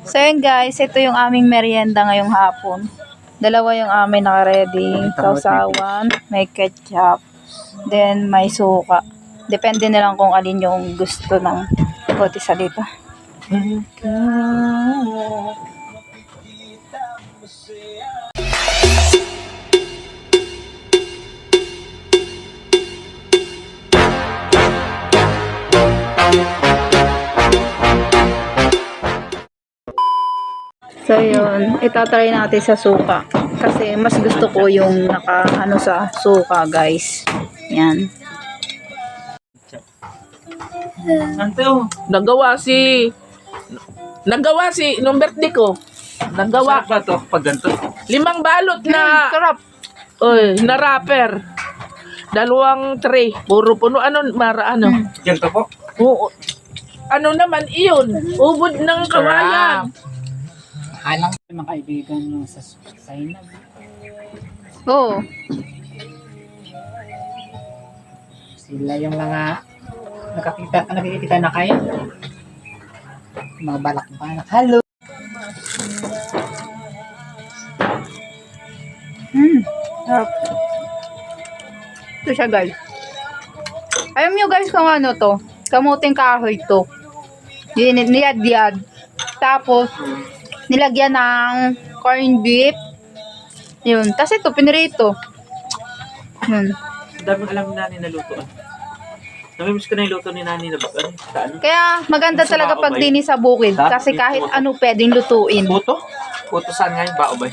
So yun guys, ito yung aming merienda ngayong hapon. Dalawa yung aming naka-ready. Sausawan, may ketchup, then may suka. Depende na lang kung alin yung gusto ng bawat isa dito. So yun, itatry natin sa suka. Kasi mas gusto ko yung naka sa suka guys. Yan. Nagawa si nung birthday ko. Nagawa ba to pag ganito? 5 balot na Sarap. oy, na wrapper. 2 tray, puro puno ano Ganito po? Oo. Ano naman iyon? Ubod ng kawayan. Alang mga kaibigan nyo sa Sainab. Oo. Sila yung mga nakikita na kayo. Mga balak-balak. Hello! Sarap. Ito siya guys. Alam nyo guys kung ano to? Kamuting kahoy to. Niyad-yad. Tapos, nilagyan ng corned beef. Yun. Tapos ito, pinirito. Yun. Daming alam ni Nani na lutoan. Namimiss ko na yung luto ni Nani na baga. Sa ano? Kaya maganda Sa talaga bao pag ba yun? dini sa bukid. Ha? Kasi kahit Puto. ano pwedeng lutuin. Puto? Puto saan nga yung bao ba?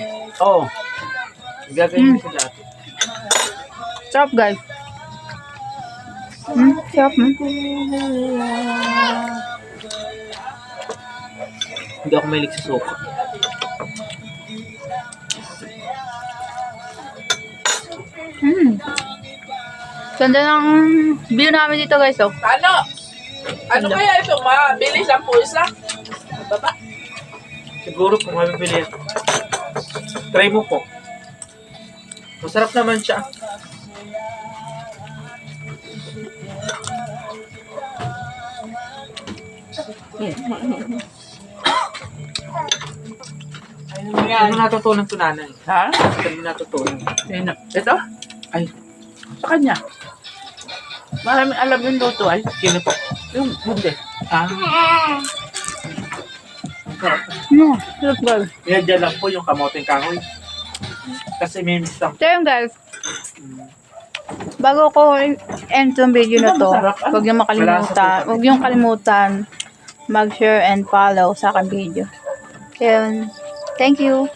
Oo. Gagawin sila ate. Sarap guys. Sarap. Hindi ako mahilig sa suka. Ganda ng view namin dito guys. Oh. Ano kaya ito? Mabilis ang pulsa? Baba. Siguro kung mabibili yan. Try mo po. Masarap naman siya. Ano natutunan ko nanay? Ha? Ano natutunan? Ito? Ay, Sa kanya. Maraming alam yung luto ay. sino po? Yung hindi. Ah, Sarap guys. yan dyan lang po yung kamoting kahoy. Kasi may miss lang. So yun guys. Bago ko end yung video na to, huwag yung makalimutan, huwag yung kalimutan mag-share and follow sa aking video. Yun. Thank you.